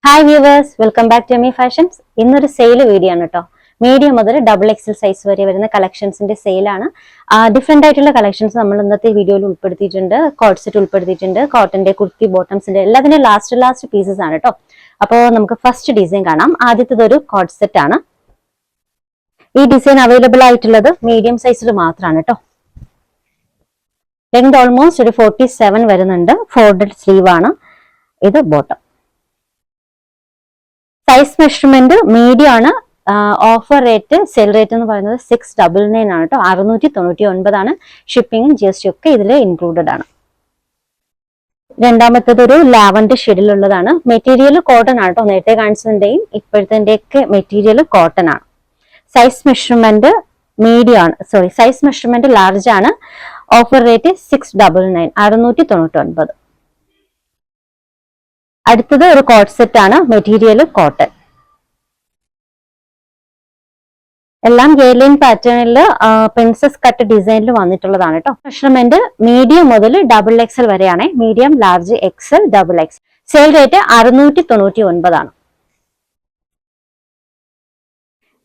Hi viewers, welcome back to Emi Fashions. ഇന്നൊരു sale video ആണ് കേട്ടോ. മീഡിയം മുതൽ XXL സൈസ് വരെ വരുന്ന കളക്ഷൻസിന്റെ സെയിലാണ്. ഡിഫറെന്റ് ആയിട്ടുള്ള കളക്ഷൻസ് നമ്മൾ ഇന്നത്തെ വീഡിയോയിൽ ഉൾപ്പെടുത്തിയിട്ടുണ്ട്. കോട്ട് സെറ്റ് ഉൾപ്പെടുത്തിയിട്ടുണ്ട്, കോട്ടന്റെ കുർത്തി ബോട്ടംസിന്റെ എല്ലാത്തിനും ലാസ്റ്റ് പീസസ് ആണ് കേട്ടോ. അപ്പോൾ നമുക്ക് ഫസ്റ്റ് ഡിസൈൻ കാണാം. ആദ്യത്തേത് ഒരു കോട്ട് സെറ്റ് ആണ്. ഈ ഡിസൈൻ അവൈലബിൾ ആയിട്ടുള്ളത് മീഡിയം സൈസിൽ മാത്രമാണ് കേട്ടോ. ലെങ്ത് ഓൾമോസ്റ്റ് ഒരു 47 വരുന്നുണ്ട്. ഫോൾഡഡ് സ്ലീവ് ആണ്. ഇത് ബോട്ടം. സൈസ് മെഷർമെന്റ് മീഡിയം ആണ്. ഓഫർ റേറ്റ് സെൽ റേറ്റ് എന്ന് പറയുന്നത് 699 ആണ് കേട്ടോ. 699 ആണ്. ഷിപ്പിംഗും GST ഒക്കെ ഇതിൽ ഇൻക്ലൂഡഡ് ആണ്. രണ്ടാമത്തേത് ഒരു ലാവൻഡർ ഷെയ്ഡിലുള്ളതാണ്. മെറ്റീരിയൽ കോട്ടൺ ആണ് കേട്ടോ. നേരത്തെ കാണിച്ചതിന്റെയും ഇപ്പോഴത്തെ മെറ്റീരിയൽ കോട്ടൺ ആണ്. സൈസ് മെഷർമെന്റ് മീഡിയം ആണ്, സൈസ് മെഷർമെന്റ് ലാർജ് ആണ്. Offer rate 699, 699. അടുത്തത് ഒരു കോട്ട് സെറ്റ് ആണ്. Material cotton. എല്ലാം ഗേർലൈൻ പാറ്റേണിൽ പ്രിൻസസ് കട്ട് ഡിസൈനിൽ വന്നിട്ടുള്ളതാണ് കേട്ടോ. മെഷർമെന്റ് മീഡിയം മുതൽ XXL വരെയാണ്. Medium, large, XL, XX. Sale rate 699 ആണ്.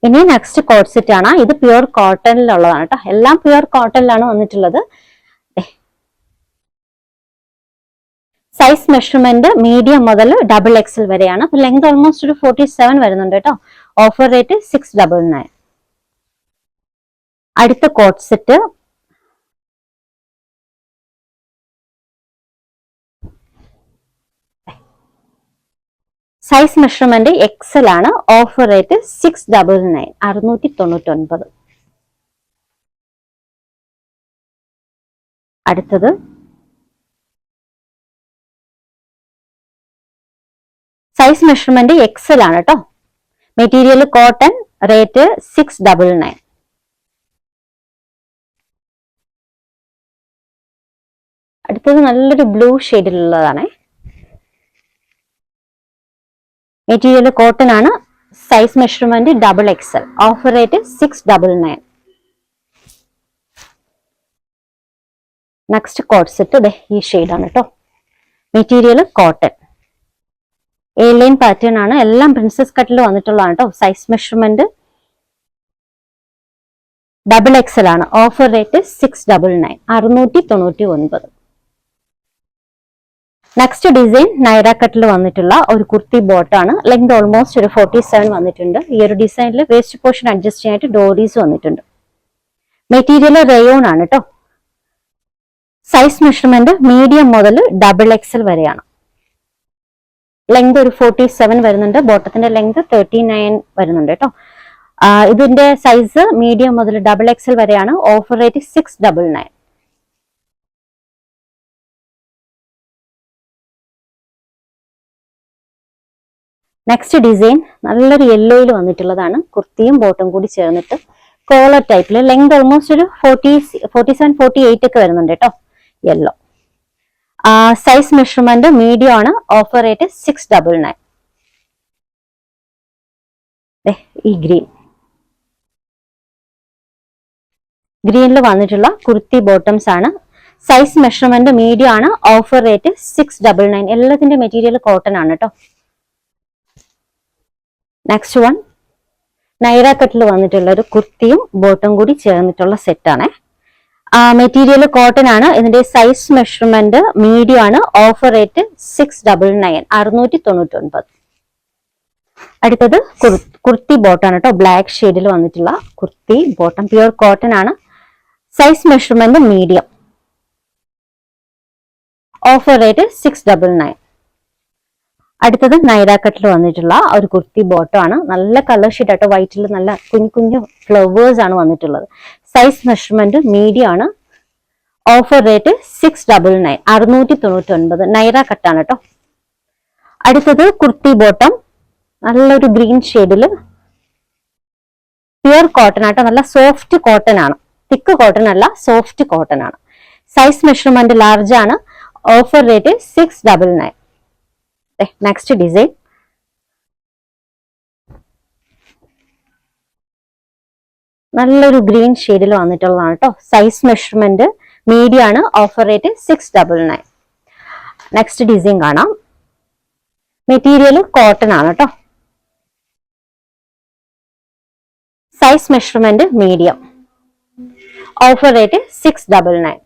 ഇനി നെക്സ്റ്റ് കോട്ട് സെറ്റ് ആണ്. ഇത് പ്യുവർ കോട്ടണിലുള്ളതാണ് കേട്ടോ. എല്ലാം പ്യുവർ കോട്ടണിലാണ് വന്നിട്ടുള്ളത്. സൈസ് മെഷർമെന്റ് മീഡിയം മുതൽ XXL വരെയാണ്. അപ്പൊ ലെങ്ത് ഓൾമോസ്റ്റ് ഒരു 47 വരുന്നുണ്ട് കേട്ടോ. Offer rate 699. അടുത്ത coat set size measurement XL ആണ്. Offer rate 699, 699. അടുത്തത് സൈസ് മെഷർമെന്റ് XL ആണ് കേട്ടോ. Material cotton. റേറ്റ് 699. അടുത്തത് നല്ലൊരു ബ്ലൂ ഷെയ്ഡിലുള്ളതാണ്. മെറ്റീരിയൽ കോട്ടൺ ആണ്. Size measurement XXL. Offer rate 699. Next coat set ഈ ഷെയ്ഡാണ് കേട്ടോ. Material cotton. എ-ലൈൻ പാറ്റേൺ ആണ്. എല്ലാം പ്രിൻസസ് കട്ടിൽ വന്നിട്ടുള്ളതാണ് കേട്ടോ. സൈസ് മെഷർമെന്റ് XXL ആണ്. Offer rate 699, 699. Next design Naira കട്ടിൽ വന്നിട്ടുള്ള ഒരു കുർത്തി ബോട്ടാണ്. ലെങ്ത് ഓൾമോസ്റ്റ് ഒരു 47 വന്നിട്ടുണ്ട്. ഈ ഒരു ഡിസൈനിൽ വേസ്റ്റ് പോർഷൻ അഡ്ജസ്റ്റ് ചെയ്യാനായിട്ട് ഡോറീസ് വന്നിട്ടുണ്ട്. മെറ്റീരിയൽ റയോൺ ആണ് കേട്ടോ. സൈസ് മെഷർമെന്റ് മീഡിയം മുതൽ XXL വരെയാണ്. ലെങ്ത് ഒരു 47 വരുന്നുണ്ട്. ബോട്ടത്തിന്റെ ലെങ്ത് 39 വരുന്നുണ്ട് കേട്ടോ. ഇതിന്റെ സൈസ് മീഡിയം മുതൽ XXL വരെയാണ്. Offer rate 699. നെക്സ്റ്റ് ഡിസൈൻ നല്ലൊരു യെല്ലോയിൽ വന്നിട്ടുള്ളതാണ്. കുർത്തിയും ബോട്ടും കൂടി ചേർന്നിട്ട് കോളർ ടൈപ്പില്. ലെങ്ത് ഓൾമോസ്റ്റ് ഒരു 47, 48 ഒക്കെ വരുന്നുണ്ട് കേട്ടോ. യെല്ലോ. സൈസ് മെഷർമെന്റ് മീഡിയം ആണ്. Offer rate 699. ഈ ഗ്രീനിൽ വന്നിട്ടുള്ള കുർത്തി ബോട്ടംസ് ആണ്. സൈസ് മെഷർമെന്റ് മീഡിയം ആണ്. Offer rate 699. എല്ലാത്തിന്റെ മെറ്റീരിയൽ കോട്ടൺ ആണ് കേട്ടോ. നെക്സ്റ്റ് വൺ നൈറ കട്ടിൽ വന്നിട്ടുള്ള ഒരു കുർത്തിയും ബോട്ടും കൂടി ചേർന്നിട്ടുള്ള സെറ്റ് ആണ്. മെറ്റീരിയൽ കോട്ടൺ ആണ്. ഇതിന്റെ സൈസ് മെഷർമെന്റ് മീഡിയം ആണ്. Offer rate 699, 699. അടുത്തത് കുർത്തി ബോട്ടാണ് കേട്ടോ. ബ്ലാക്ക് ഷെയ്ഡിൽ വന്നിട്ടുള്ള കുർത്തി ബോട്ടം. പ്യുവർ കോട്ടൺ ആണ്. Size measurement medium. Offer rate 699. അടുത്തത് നൈറ കട്ടിൽ വന്നിട്ടുള്ള ഒരു കുർത്തി ബോട്ടം ആണ്. നല്ല കളർ ഷീറ്റ് ആട്ടോ. വൈറ്റിൽ നല്ല കുഞ്ഞു ഫ്ലവേഴ്സ് ആണ് വന്നിട്ടുള്ളത്. സൈസ് മെഷർമെന്റ് മീഡിയം ആണ്. Offer rate 699, 699. നൈറ കട്ടാണ് കേട്ടോ. അടുത്തത് കുർത്തി ബോട്ടം. നല്ലൊരു ഗ്രീൻ ഷെയ്ഡില് പ്യുവർ കോട്ടൺ ആട്ടോ. നല്ല സോഫ്റ്റ് കോട്ടൺ ആണ്. തിക്ക് കോട്ടൺ അല്ല, സോഫ്റ്റ് കോട്ടൺ ആണ്. സൈസ് മെഷർമെന്റ് ലാർജ് ആണ്. Offer rate 699. നെക്സ്റ്റ് ഡിസൈൻ നല്ലൊരു ഗ്രീൻ ഷെയ്ഡിൽ വന്നിട്ടുള്ളതാണ് കേട്ടോ. സൈസ് മെഷർമെന്റ് മീഡിയം ആണ്. Offer rate 699. നെക്സ്റ്റ് ഡിസൈൻ കാണാം. മെറ്റീരിയൽ കോട്ടൺ ആണ് കേട്ടോ. Size measurement medium. Offer rate 699.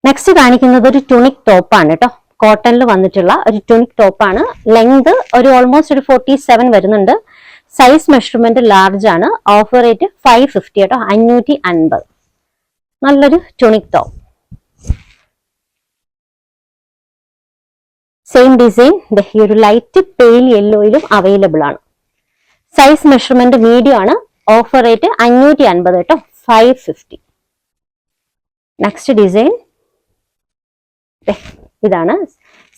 Next കാണിക്കുന്നത് ഒരു ട്യൂണിക് ടോപ്പാണ് കേട്ടോ. കോട്ടണിൽ വന്നിട്ടുള്ള ഒരു ട്യൂണിക് ടോപ്പാണ്. ലെങ്ത് ഒരു ഓൾമോസ്റ്റ് ഒരു 47 വരുന്നുണ്ട്. സൈസ് മെഷർമെന്റ് ലാർജ് ആണ്. ഓഫർ റേറ്റ് 550 കേട്ടോ, 550. നല്ലൊരു ട്യൂണിക് ടോപ്പ്. സെയിം ഡിസൈൻ ഈ ഒരു ലൈറ്റ് പെയിൽ യെല്ലോയിലും അവൈലബിൾ ആണ്. സൈസ് മെഷർമെന്റ് മീഡിയം ആണ്. ഓഫർ റേറ്റ് 550 കേട്ടോ, 550. നെക്സ്റ്റ് ഡിസൈൻ ഇതാണ്.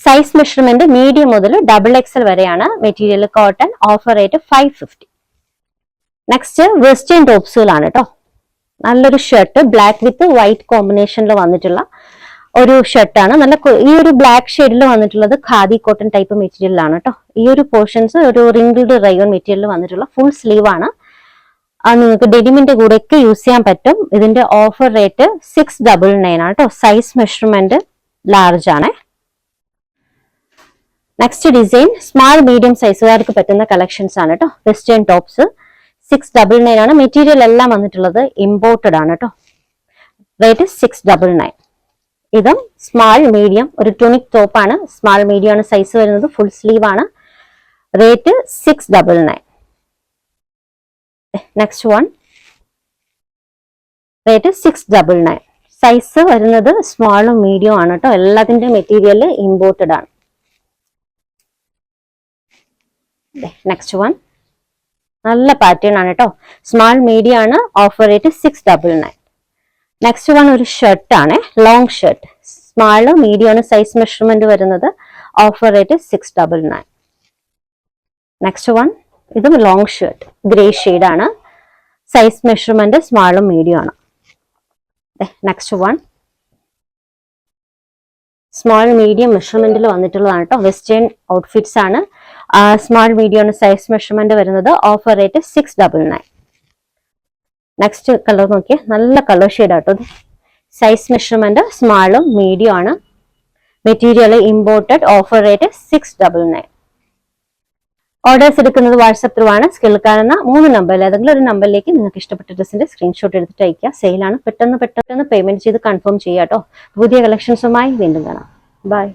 സൈസ് മെഷർമെന്റ് മീഡിയം മുതൽ XXL വരെയാണ്. Material cotton. Offer rate 550. Next western ടോപ്സുകളാണ് കേട്ടോ. നല്ലൊരു ഷർട്ട് ബ്ലാക്ക് വിത്ത് വൈറ്റ് കോമ്പിനേഷനിൽ വന്നിട്ടുള്ള ഒരു ഷർട്ടാണ്. നല്ല ഈ ഒരു ബ്ലാക്ക് ഷെയ്ഡിൽ വന്നിട്ടുള്ളത് ഖാദി കോട്ടൺ ടൈപ്പ് മെറ്റീരിയലാണ് കേട്ടോ. ഈ ഒരു പോർഷൻസ് ഒരു റിംഗിൾഡ് റയോൺ മെറ്റീരിയൽ വന്നിട്ടുള്ള ഫുൾ സ്ലീവ് ആണ്. നിങ്ങൾക്ക് ഡെനിമിന്റെ കൂടെ ഒക്കെ യൂസ് ചെയ്യാൻ പറ്റും. ഇതിന്റെ ഓഫർ റേറ്റ് 699 ആണ് കേട്ടോ. സൈസ് മെഷർമെന്റ് ലാർജ് ആണ്. നെക്സ്റ്റ് ഡിസൈൻ സ്മാൾ മീഡിയം സൈസുകാർക്ക് പറ്റുന്ന കളക്ഷൻസ് ആണ് കേട്ടോ. വെസ്റ്റേൺ ടോപ്സ് 699 ആണ്. മെറ്റീരിയൽ എല്ലാം വന്നിട്ടുള്ളത് ഇമ്പോർട്ടഡ് ആണ് കേട്ടോ. റേറ്റ് 699. ഇതും സ്മാൾ മീഡിയം ഒരു ട്യൂണിക് ടോപ്പ് ആണ്. സ്മാൾ മീഡിയം ആണ് സൈസ് വരുന്നത്. ഫുൾ സ്ലീവ് ആണ്. Rate 699. Next one rate 699. Size വരുന്നത് സ്മാളും മീഡിയം ആണ് കേട്ടോ. എല്ലാത്തിന്റെ മെറ്റീരിയൽ ഇമ്പോർട്ടഡ് ആണ്. നെക്സ്റ്റ് വൺ നല്ല പാറ്റേൺ ആണ് കേട്ടോ. സ്മാൾ മീഡിയം ആണ്. Offer rate 699. നെക്സ്റ്റ് വൺ ഒരു ഷർട്ട് ആണ്. Long shirt. സ്മാള് മീഡിയം ആണ് സൈസ് മെഷർമെന്റ് വരുന്നത്. Offer rate 699. നെക്സ്റ്റ് വൺ ഇതും ലോങ് ഷർട്ട് ഗ്രേ ഷെയ്ഡ് ആണ്. സൈസ് മെഷർമെന്റ് സ്മാളും മീഡിയം ആണ്. നെക്സ്റ്റ് വൺ സ്മാൾ മീഡിയം മെഷർമെന്റിൽ വന്നിട്ടുള്ളതാണ് കേട്ടോ. വെസ്റ്റേൺ ഔട്ട്ഫിറ്റ്സ് ആണ്. സ്മാൾ മീഡിയം ആണ് സൈസ് മെഷർമെന്റ് വരുന്നത്. Offer rate 699. നെക്സ്റ്റ് കളർ നോക്കിയേ, നല്ല കളർ ഷെയ്ഡ് ആട്ടോ. സൈസ് മെഷർമെന്റ് സ്മാളും മീഡിയം ആണ്. Material imported. Offer rate 699. Orders എടുക്കുന്നത് വാട്സ്ആപ്പ് ത്രൂ ആണ്. സ്കിൽ കാണുന്ന 3 നമ്പറിൽ ഏതെങ്കിലും ഒരു നമ്പറിലേക്ക് നിങ്ങൾക്ക് ഇഷ്ടപ്പെട്ട ഡ്രസ്സിന്റെ സ്ക്രീൻഷോട്ട് എടുത്തിട്ട് അയക്കുക. സെയിലാണ്. പെട്ടെന്ന് പേയ്മെന്റ് ചെയ്ത് കൺഫേം ചെയ്യാം കേട്ടോ. പുതിയ കളക്ഷൻസുമായി വീണ്ടും കാണാം. ബൈ.